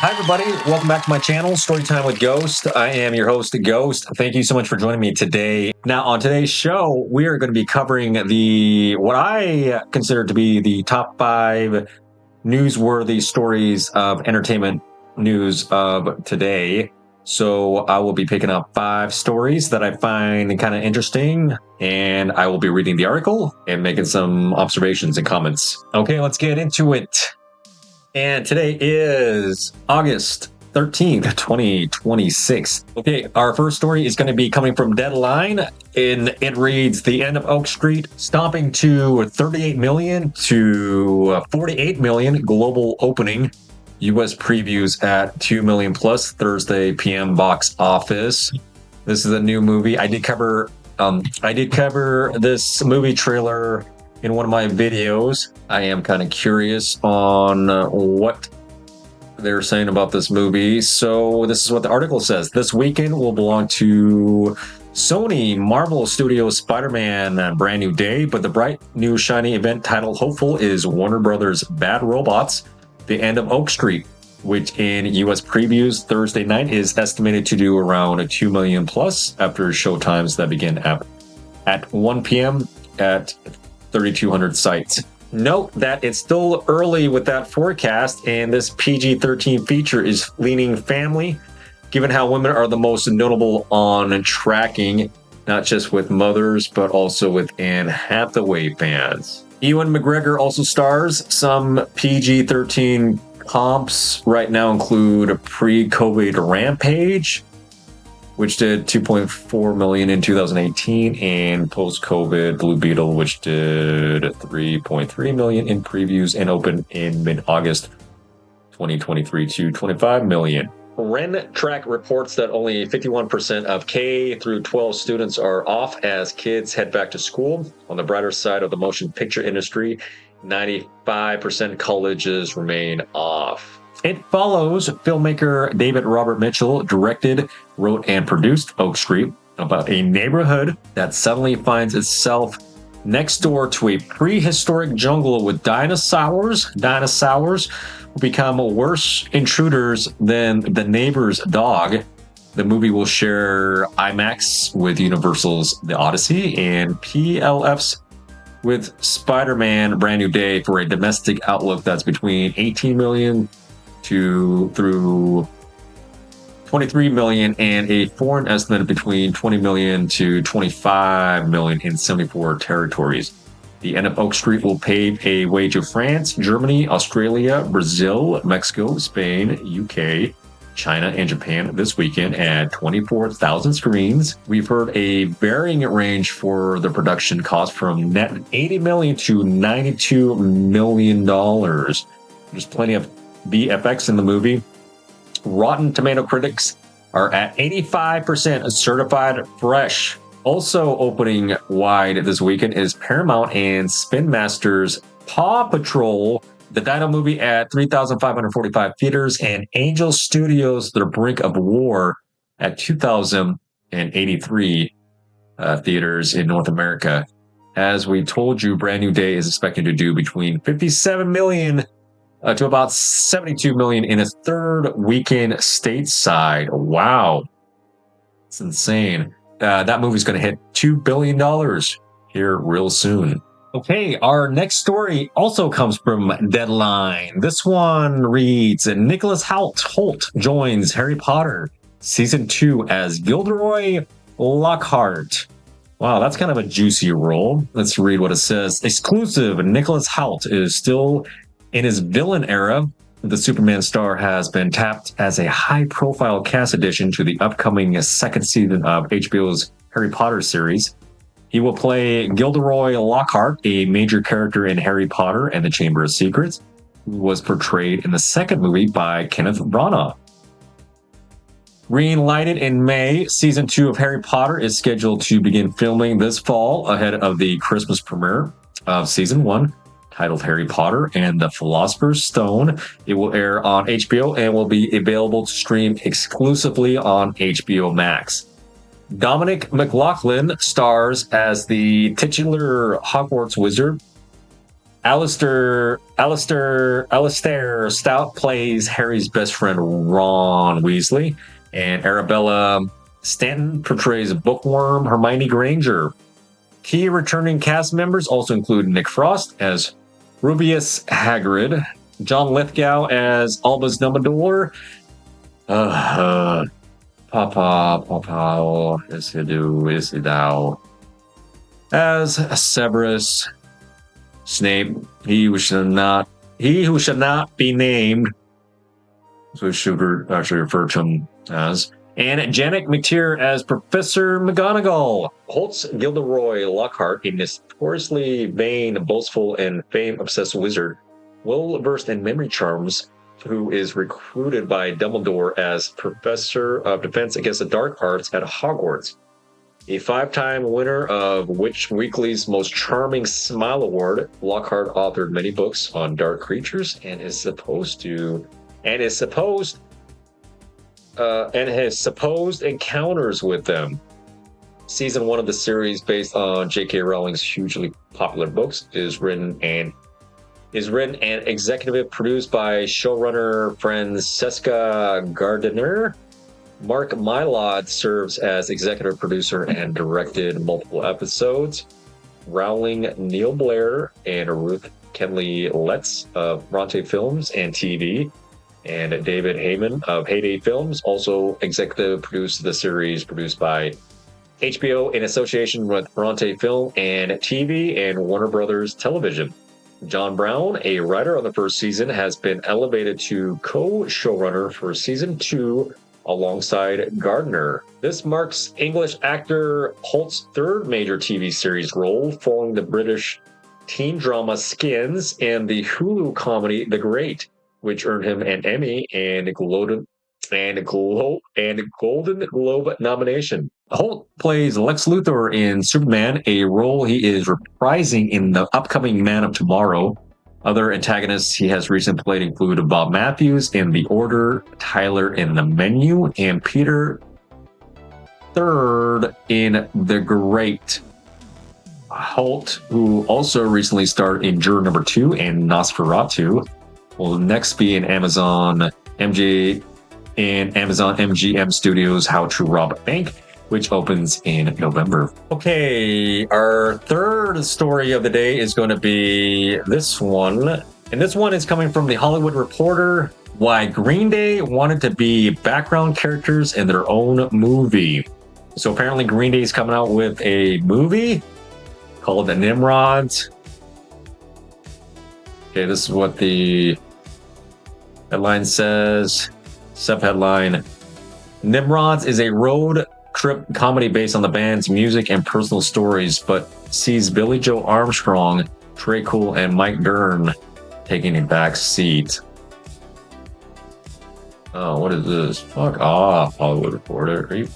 Hi, everybody. Welcome back to my channel, Storytime with Ghost. I am your host, Ghost. Thank you so much for joining me today. Now, on today's show, we are going to be covering what I consider to be the top 5 newsworthy stories of entertainment news of today. So I will be picking up 5 stories that I find kind of interesting, and I will be reading the article and making some observations and comments. Okay, let's get into it. And today is August 13th, 2026. Okay, our first story is going to be coming from Deadline, and it reads, The End of Oak Street stomping to 38 million to 48 million global opening. U.S. previews at 2 million plus Thursday PM box office. This is a new movie. I did cover this movie trailer in one of my videos. I am kind of curious on what they're saying about this movie. So this is what the article says. This weekend will belong to Sony Marvel Studios Spider-Man Brand New Day, but the bright new shiny event titled Hopeful is Warner Brothers' Bad Robots, The End of Oak Street, which in US previews Thursday night is estimated to do around 2 million plus after showtimes that begin at 1 p.m. at 3,200 sites. Note that it's still early with that forecast, and this PG-13 feature is leaning family, given how women are the most notable on tracking, not just with mothers, but also with Anne Hathaway fans. Ewan McGregor also stars. Some PG-13 comps right now include pre-COVID Rampage, which did 2.4 million in 2018, and post-COVID Blue Beetle, which did 3.3 million in previews and opened in mid-August 2023 to 25 million. Ren Track reports that only 51% of K through 12 students are off as kids head back to school. On the brighter side of the motion picture industry, 95% colleges remain off. It follows filmmaker David Robert Mitchell directed, wrote, and produced Oak Street, about a neighborhood that suddenly finds itself next door to a prehistoric jungle with dinosaurs. Dinosaurs will become worse intruders than the neighbor's dog. The movie will share IMAX with Universal's The Odyssey and PLF's with Spider-Man Brand New Day for a domestic outlook that's between 18 million through 23 million and a foreign estimate between 20 million to 25 million in 74 territories. The End of Oak Street will pave a way to France, Germany, Australia, Brazil, Mexico, Spain, UK, China, and Japan this weekend at 24,000 screens. We've heard a varying range for the production cost from net $80 million to $92 million. There's plenty of VFX in the movie. Rotten Tomato critics are at 85% certified fresh. Also opening wide this weekend is Paramount and Spin Master's Paw Patrol, the Dino movie, at 3,545 theaters, and Angel Studios' The Brink of War at 2,083 theaters in North America. As we told you, Brand New Day is expected to do between 57 million to about 72 million in its third weekend stateside. Wow. It's insane. That movie's going to hit $2 billion here real soon. Okay, our next story also comes from Deadline. This one reads, Nicholas Hoult joins Harry Potter Season 2 as Gilderoy Lockhart. Wow, that's kind of a juicy role. Let's read what it says. Exclusive, Nicholas Hoult is still in his villain era. The Superman star has been tapped as a high-profile cast addition to the upcoming second season of HBO's Harry Potter series. He will play Gilderoy Lockhart, a major character in Harry Potter and the Chamber of Secrets, who was portrayed in the second movie by Kenneth Branagh. Green-lighted in May, Season 2 of Harry Potter is scheduled to begin filming this fall ahead of the Christmas premiere of Season 1, titled Harry Potter and the Philosopher's Stone. It will air on HBO and will be available to stream exclusively on HBO Max. Dominic McLaughlin stars as the titular Hogwarts wizard Alistair Stout plays Harry's best friend Ron Weasley, and Arabella Stanton portrays Bookworm Hermione Granger. Key returning cast members also include Nick Frost as Rubeus Hagrid, John Lithgow as Albus Dumbledore, Papa, is he thou, as Severus Snape, he who should not be named, so we should actually refer to him as, and Janet McTeer as Professor McGonagall. Hoult's Gilderoy Lockhart, a notoriously vain, boastful, and fame-obsessed wizard, well-versed in memory charms, who is recruited by Dumbledore as Professor of Defense Against the Dark Arts at Hogwarts. A 5-time winner of Witch Weekly's Most Charming Smile Award, Lockhart authored many books on dark creatures and his supposed encounters with them. Season 1 of the series, based on J.K. Rowling's hugely popular books, is written and executive produced by showrunner Francesca Gardiner. Mark Mylod serves as executive producer and directed multiple episodes. Rowling, Neil Blair, and Ruth Kenley Letts of Bronte Films and TV, and David Heyman of Heyday Films also executive produced the series produced by HBO in association with Bronte Film and TV and Warner Brothers Television. John Brown, a writer on the first season, has been elevated to co-showrunner for season 2 alongside Gardner. This marks English actor Hoult's third major TV series role, following the British teen drama Skins and the Hulu comedy The Great, which earned him an Emmy and a Golden Globe nomination. Hoult plays Lex Luthor in Superman, a role he is reprising in the upcoming Man of Tomorrow. Other antagonists he has recently played include Bob Matthews in The Order, Tyler in The Menu, and Peter III in The Great. Hoult, who also recently starred in Juror Number 2 and Nosferatu, will next be in Amazon MGM Studios' How to Rob a Bank, which opens in November. Okay, our third story of the day is going to be this one. And this one is coming from The Hollywood Reporter. Why Green Day wanted to be background characters in their own movie. So apparently Green Day is coming out with a movie called The Nimrod. Okay, this is what the headline says. Subheadline: Nimrods is a road trip comedy based on the band's music and personal stories, but sees Billy Joe Armstrong, Trey Cool, and Mike Dern taking a back seat. Oh, what is this? Fuck off, Hollywood Reporter.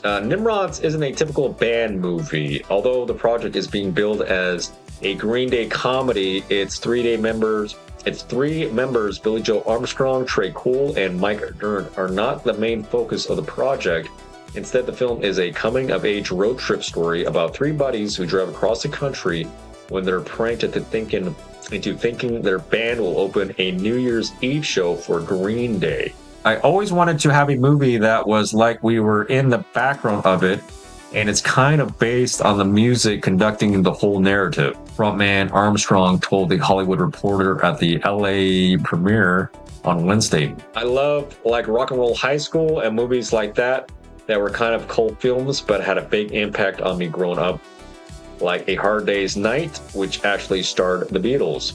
Nimrods isn't a typical band movie. Although the project is being billed as a Green Day comedy, its three members, Billy Joe Armstrong, Trey Cool, and Mike Dern, are not the main focus of the project. Instead, the film is a coming-of-age road trip story about three buddies who drive across the country when they're pranked into thinking their band will open a New Year's Eve show for Green Day. I always wanted to have a movie that was like we were in the background of it, and it's kind of based on the music conducting the whole narrative. Frontman Armstrong told The Hollywood Reporter at the LA premiere on Wednesday. I love Rock and Roll High School and movies like that were kind of cult films but had a big impact on me growing up, like A Hard Day's Night, which actually starred the Beatles.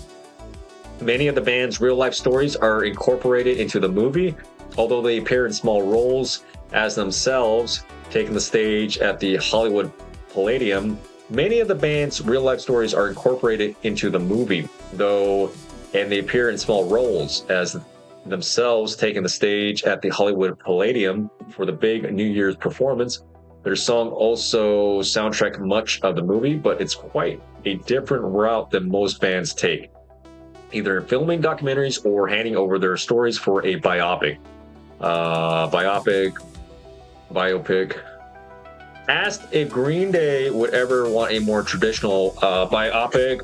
Many of the band's real-life stories are incorporated into the movie, although they appear in small roles as themselves, taking the stage at the Hollywood Palladium. Many of the band's real-life stories are incorporated into the movie, and they appear in small roles as themselves, taking the stage at the Hollywood Palladium for the big New Year's performance. Their song also soundtrack much of the movie, but it's quite a different route than most bands take, either filming documentaries or handing over their stories for a biopic. Asked if Green Day would ever want a more traditional biopic,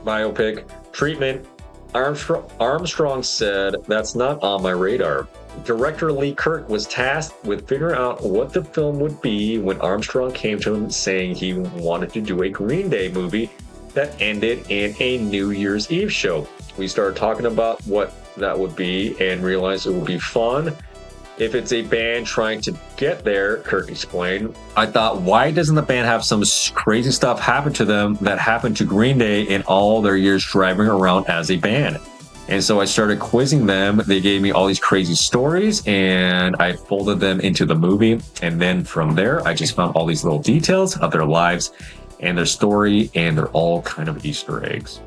biopic treatment, Armstrong said, "That's not on my radar." Director Lee Kirk was tasked with figuring out what the film would be when Armstrong came to him saying he wanted to do a Green Day movie that ended in a New Year's Eve show. We started talking about what that would be and realized it would be fun. If it's a band trying to get there, Kirk explained. I thought, why doesn't the band have some crazy stuff happen to them that happened to Green Day in all their years driving around as a band? And so I started quizzing them. They gave me all these crazy stories and I folded them into the movie. And then from there, I just found all these little details of their lives and their story, and they're all kind of Easter eggs.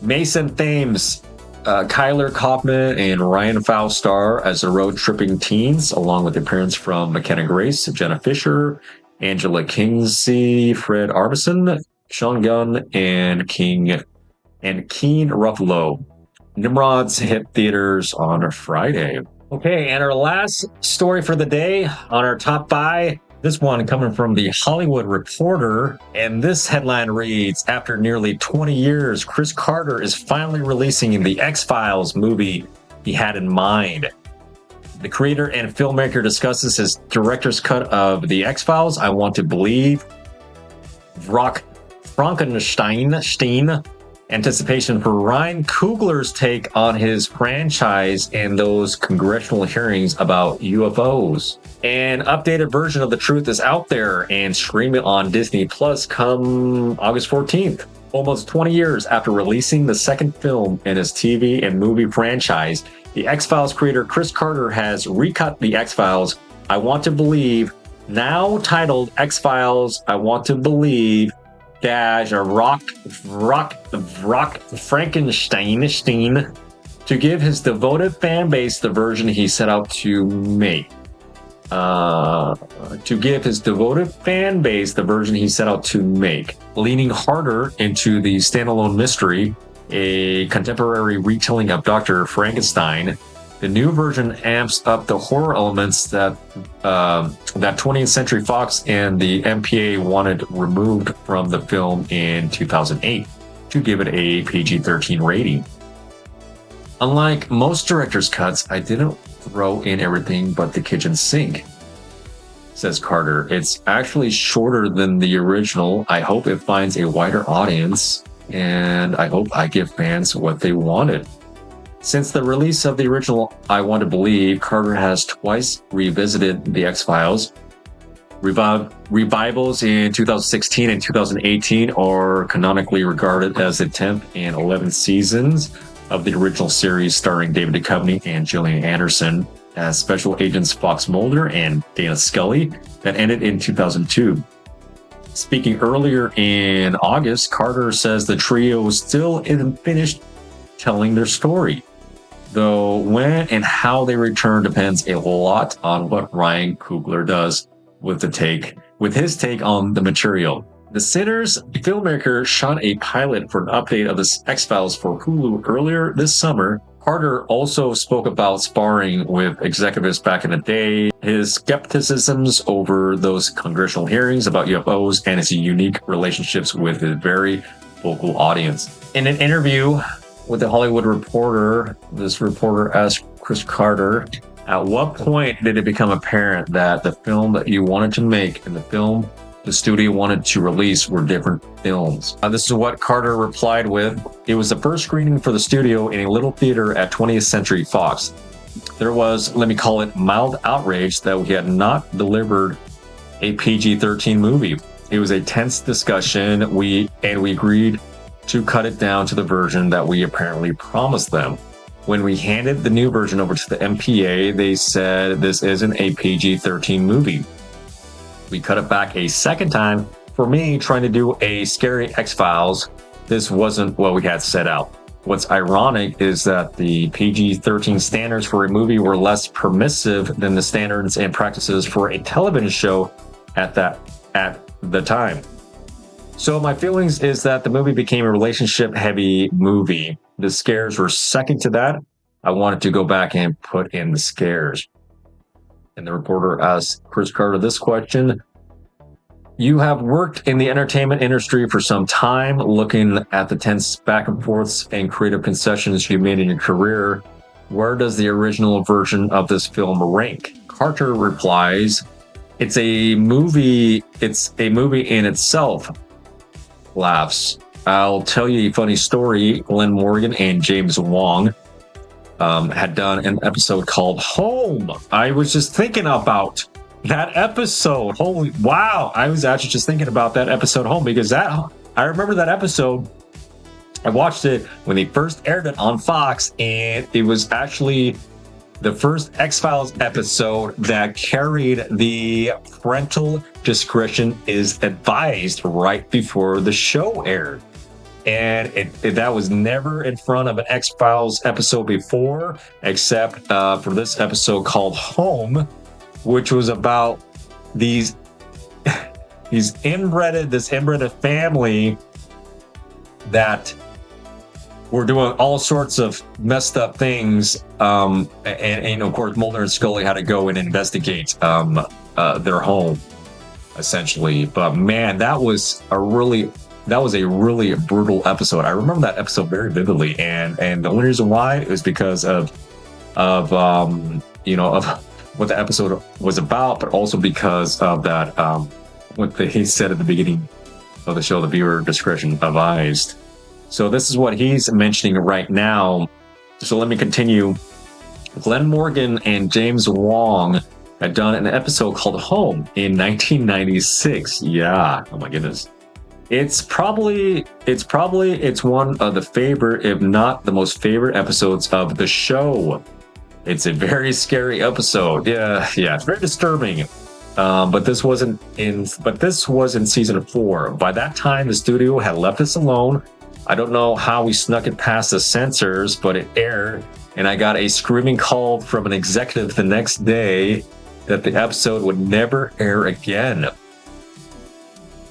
Mason Thames. Kyler Kaufman and Ryan Faust star as the road-tripping teens, along with appearance from McKenna Grace, Jenna Fisher, Angela Kinsey, Fred Armisen, Sean Gunn, and Keen Ruffalo. Nimrod's hit theaters on Friday. Okay, and our last story for the day on our top 5. This one coming from the Hollywood Reporter, and this headline reads, after nearly 20 years, Chris Carter is finally releasing the X-Files movie he had in mind. The creator and filmmaker discusses his director's cut of the X-Files, I Want to Believe, Frankenstein, anticipation for Ryan Coogler's take on his franchise and those congressional hearings about UFOs. An updated version of The Truth is out there and streaming on Disney Plus come August 14th. Almost 20 years after releasing the second film in his TV and movie franchise, the X-Files creator Chris Carter has recut the X-Files I Want to Believe, now titled X-Files I Want to Believe dash Rock Frankenstein, to give his devoted fan base the version he set out to make. Leaning harder into the standalone mystery, a contemporary retelling of Dr. Frankenstein, the new version amps up the horror elements that 20th Century Fox and the MPA wanted removed from the film in 2008 to give it a PG-13 rating. Unlike most director's cuts, I didn't throw in everything but the kitchen sink, says Carter. It's actually shorter than the original. I hope it finds a wider audience, and I hope I give fans what they wanted. Since the release of the original I Want to Believe, Carter has twice revisited the X-Files. Revivals in 2016 and 2018 are canonically regarded as the 10th and 11th seasons of the original series, starring David Duchovny and Gillian Anderson as special agents Fox Mulder and Dana Scully, that ended in 2002. Speaking earlier in August, Carter says the trio still isn't finished telling their story, though when and how they return depends a lot on what Ryan Coogler does with his take on the material. The Sinners filmmaker shot a pilot for an update of the X-Files for Hulu earlier this summer. Carter also spoke about sparring with executives back in the day, his skepticisms over those congressional hearings about UFOs, and his unique relationships with a very vocal audience. In an interview with the Hollywood Reporter, this reporter asked Chris Carter, at what point did it become apparent that the film that you wanted to make and the film the studio wanted to release were different films? This is what Carter replied with. It was the first screening for the studio in a little theater at 20th Century Fox. There was, let me call it, mild outrage that we had not delivered a PG-13 movie. It was a tense discussion, we agreed to cut it down to the version that we apparently promised them. When we handed the new version over to the MPA, they said this isn't a PG-13 movie. We cut it back a second time. For me, trying to do a scary X-Files, this wasn't what we had set out. What's ironic is that the PG-13 standards for a movie were less permissive than the standards and practices for a television show at the time. So my feelings is that the movie became a relationship-heavy movie. The scares were second to that. I wanted to go back and put in the scares. And the reporter asked Chris Carter this question. You have worked in the entertainment industry for some time, looking at the tense back and forths and creative concessions you made in your career. Where does the original version of this film rank? Carter replies, it's a movie in itself. Laughs. I'll tell you a funny story. Glenn Morgan and James Wong had done an episode called Home. I was just thinking about that episode. Holy wow. I was actually just thinking about that episode Home because I remember that episode. I watched it when they first aired it on Fox, and it was actually the first X-Files episode that carried the parental discretion is advised right before the show aired. And that was never in front of an X-Files episode before, except for this episode called Home, which was about this inbred family that were doing all sorts of messed up things, and of course Mulder and Scully had to go and investigate their home, essentially. But man, that was a really brutal episode. I remember that episode very vividly, and the only reason why is because of what the episode was about, but also because of that what he said at the beginning of the show, the viewer discretion advised. So this is what he's mentioning right now. So let me continue. Glenn Morgan and James Wong had done an episode called Home in 1996. Yeah. Oh my goodness. It's one of the favorite, if not the most favorite episodes of the show. It's a very scary episode. Yeah, it's very disturbing. But this was in season 4. By that time, the studio had left us alone. I don't know how we snuck it past the censors, but it aired, and I got a screaming call from an executive the next day that the episode would never air again.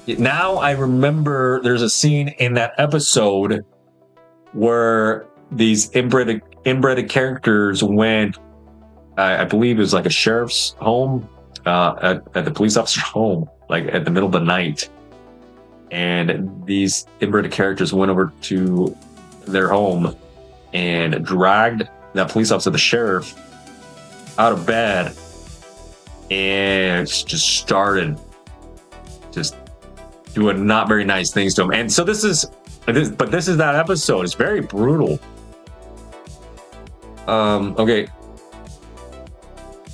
Now I remember there's a scene in that episode where these inbred characters went, I believe it was like a sheriff's home, at the police officer's home, like at the middle of the night. And these inbred characters went over to their home and dragged that police officer, the sheriff, out of bed and just started just doing not very nice things to him. And so this is that episode. It's very brutal. Okay.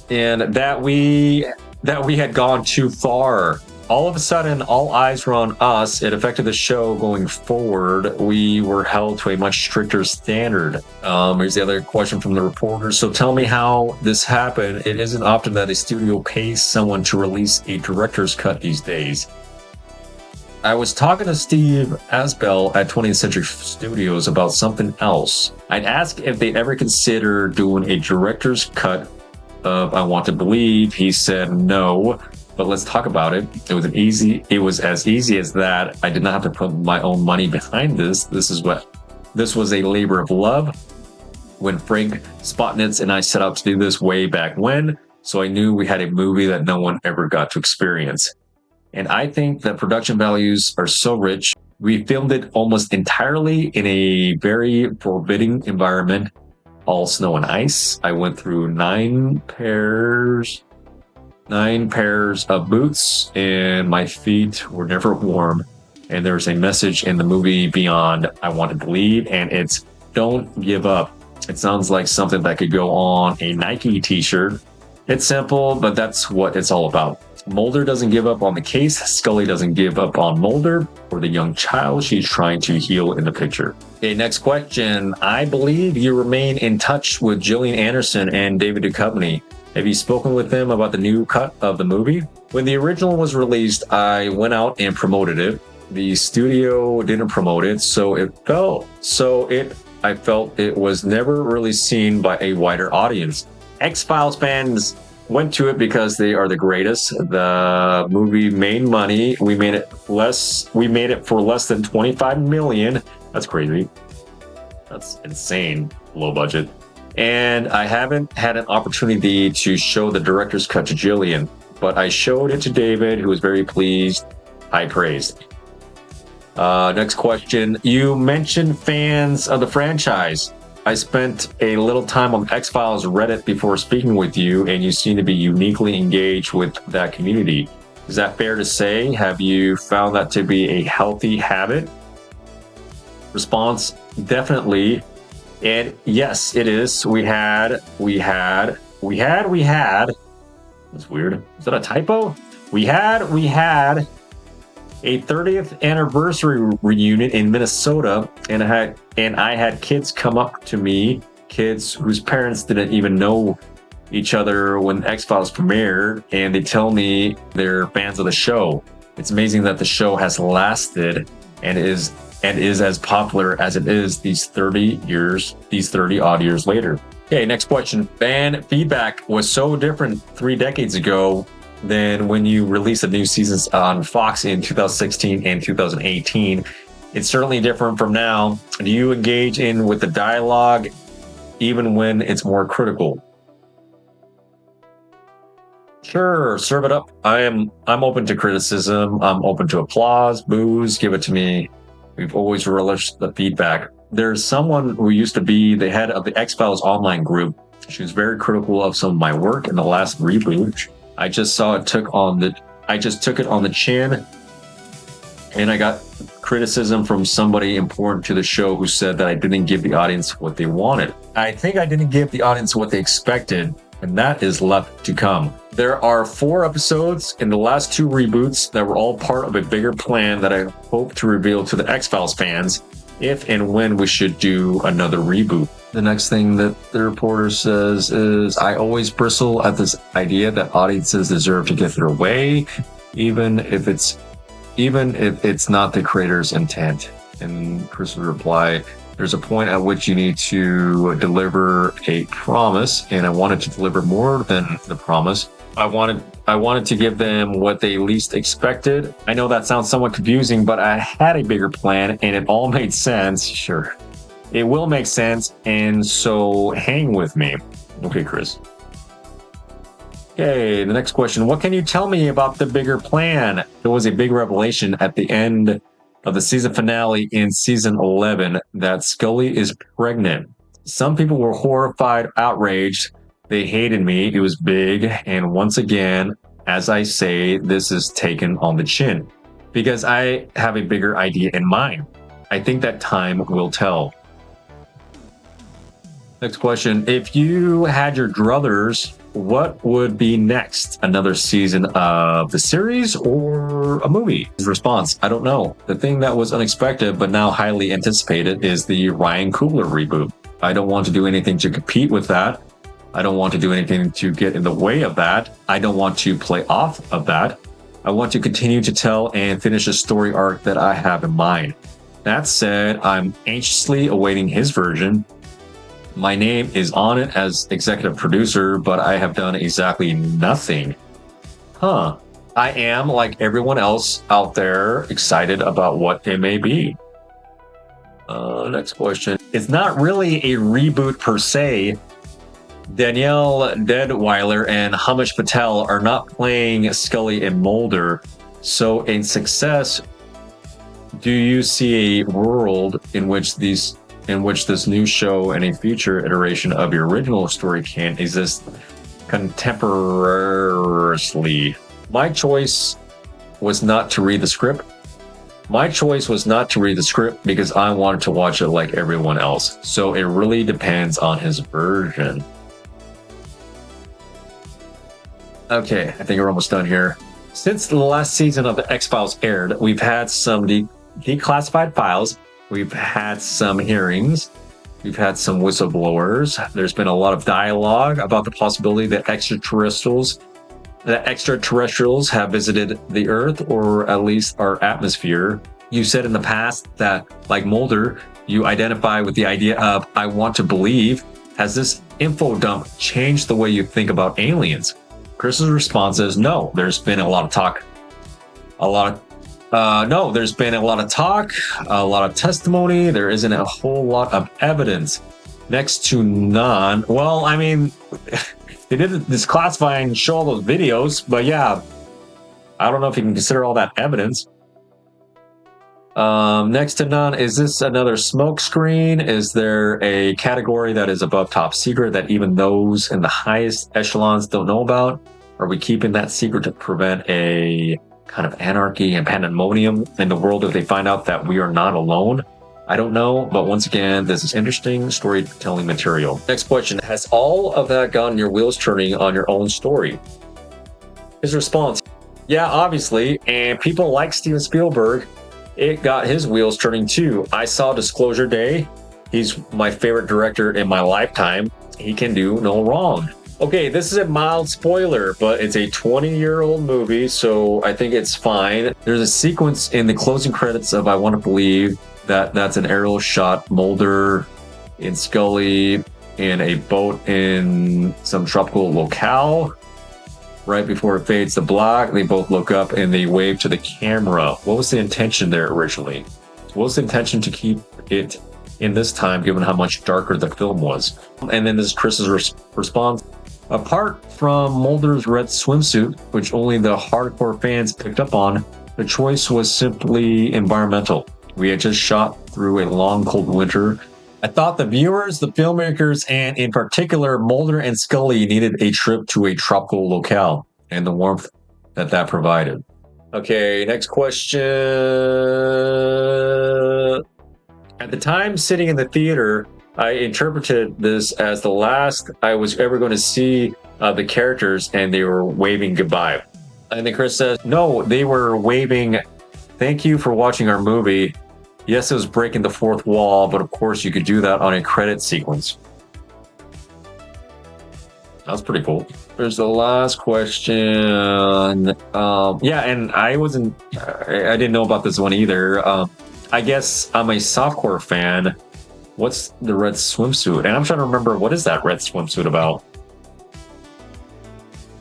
And that we had gone too far. All of a sudden, all eyes were on us. It affected the show going forward. We were held to a much stricter standard. Here's the other question from the reporter. So tell me how this happened. It isn't often that a studio pays someone to release a director's cut these days. I was talking to Steve Asbell at 20th Century Studios about something else. I'd asked if they'd ever consider doing a director's cut of I Want to Believe. He said no. But let's talk about it. It was as easy as that. I did not have to put my own money behind this. This was a labor of love. When Frank Spotnitz and I set out to do this way back when, so I knew we had a movie that no one ever got to experience. And I think that production values are so rich. We filmed it almost entirely in a very forbidding environment, all snow and ice. I went through 9 pairs of boots, and my feet were never warm. And there's a message in the movie beyond I Want to Believe, and it's don't give up. It sounds like something that could go on a Nike t-shirt. It's simple, but that's what it's all about. Mulder doesn't give up on the case. Scully doesn't give up on Mulder or the young child she's trying to heal in the picture. Okay, next question. I believe you remain in touch with Gillian Anderson and David Duchovny. Have you spoken with them about the new cut of the movie? When the original was released, I went out and promoted it. The studio didn't promote it, I felt it was never really seen by a wider audience. X-Files fans went to it because they are the greatest. The movie made money. We made it for less than $25 million. That's crazy. That's insane. Low budget. And I haven't had an opportunity to show the director's cut to Gillian, but I showed it to David, who was very pleased. high praise. Next question. You mentioned fans of the franchise. I spent a little time on X-Files Reddit before speaking with you, and you seem to be uniquely engaged with that community. Is that fair to say? Have you found that to be a healthy habit? Response, definitely. And yes, it is. We had. That's weird. Is that a typo? We had a 30th anniversary reunion in Minnesota, and I had kids come up to me, kids whose parents didn't even know each other when X-Files premiered, and they tell me they're fans of the show. It's amazing that the show has lasted and is as popular as it is these 30 odd years later. Okay, next question. Fan feedback was so different 3 decades ago than when you released the new seasons on Fox in 2016 and 2018. It's certainly different from now. Do you engage with the dialogue even when it's more critical? Sure, serve it up. I'm open to criticism. I'm open to applause, boos, give it to me. We've always relished the feedback. There's someone who used to be the head of the X-Files online group. She was very critical of some of my work in the last reboot. I just took it on the chin, and I got criticism from somebody important to the show who said that I didn't give the audience what they wanted. I think I didn't give the audience what they expected, and that is left to come. There are 4 episodes in the last 2 reboots that were all part of a bigger plan that I hope to reveal to the X-Files fans if and when we should do another reboot. The next thing that the reporter says is, I always bristle at this idea that audiences deserve to get their way, even if it's not the creator's intent. And Chris would reply, there's a point at which you need to deliver a promise, and I wanted to deliver more than the promise. I wanted to give them what they least expected. I know that sounds somewhat confusing, but I had a bigger plan, and it all made sense. Sure. It will make sense, and so hang with me. Okay, Chris. Okay, the next question. What can you tell me about the bigger plan? There was a big revelation at the end of the season finale in season 11 that Scully is pregnant. Some people were horrified, outraged. They hated me. It was big. And once again, as I say, this is taken on the chin because I have a bigger idea in mind. I think that time will tell. Next question. If you had your druthers, what would be next? Another season of the series or a movie? His response, I don't know. The thing that was unexpected but now highly anticipated is the Ryan Coogler reboot. I don't want to do anything to compete with that. I don't want to do anything to get in the way of that. I don't want to play off of that. I want to continue to tell and finish a story arc that I have in mind. That said, I'm anxiously awaiting his version. My name is on it as executive producer, but I have done exactly nothing. I am, like everyone else out there, excited about what it may be. Next question. It's not really a reboot per se. Danielle Deadweiler and Hamish Patel are not playing Scully and Mulder. So in success, do you see a world in which this new show and a future iteration of your original story can exist contemporaneously? My choice was not to read the script. Because I wanted to watch it like everyone else. So it really depends on his version. Okay, I think we're almost done here. Since the last season of the X-Files aired, we've had some declassified files. We've had some hearings. We've had some whistleblowers. There's been a lot of dialogue about the possibility that extraterrestrials have visited the Earth, or at least our atmosphere. You said in the past that, like Mulder, you identify with the idea of, I want to believe. Has this info dump changed the way you think about aliens? Chris's response is no. There's been a lot of talk. There's been a lot of talk, a lot of testimony. There isn't a whole lot of evidence. Next to none. Well, I mean, they did disclassify and show all those videos, but yeah, I don't know if you can consider all that evidence. Next to none. Is this another smoke screen? Is there a category that is above top secret that even those in the highest echelons don't know about? Are we keeping that secret to prevent a kind of anarchy and pandemonium in the world if they find out that we are not alone? I don't know, but once again, this is interesting storytelling material. Next question. Has all of that gotten your wheels turning on your own story? His response, yeah, obviously, and people like Steven Spielberg, it got his wheels turning too. I saw Disclosure Day. He's my favorite director in my lifetime. He can do no wrong. Okay, this is a mild spoiler, but it's a 20-year-old movie, so I think it's fine. There's a sequence in the closing credits of I Want to Believe that's an aerial shot, Mulder and Scully in a boat in some tropical locale. Right before it fades to black, they both look up and they wave to the camera. What was the intention there originally? What was the intention to keep it in this time, given how much darker the film was? And then this is Chris's response. Apart from Mulder's red swimsuit, which only the hardcore fans picked up on, the choice was simply environmental. We had just shot through a long, cold winter. I thought the viewers, the filmmakers, and in particular, Mulder and Scully needed a trip to a tropical locale and the warmth that provided. Okay, next question. At the time sitting in the theater, I interpreted this as the last I was ever going to see the characters, and they were waving goodbye. And then Chris says, no, they were waving, thank you for watching our movie. Yes, it was breaking the fourth wall, but of course you could do that on a credit sequence. That's pretty cool. There's the last question. Yeah, and I didn't know about this one either. I guess I'm a softcore fan. What's the red swimsuit? And I'm trying to remember, what is that red swimsuit about?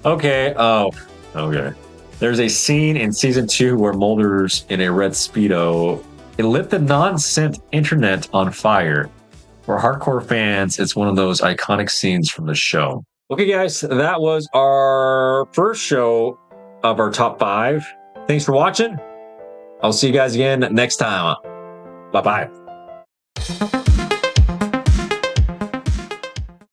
Okay. Oh, okay. There's a scene in season 2 where Mulder's in a red Speedo. It lit the non-scent internet on fire. For hardcore fans, it's one of those iconic scenes from the show. Okay, guys, that was our first show of our top 5. Thanks for watching. I'll see you guys again next time. Bye-bye.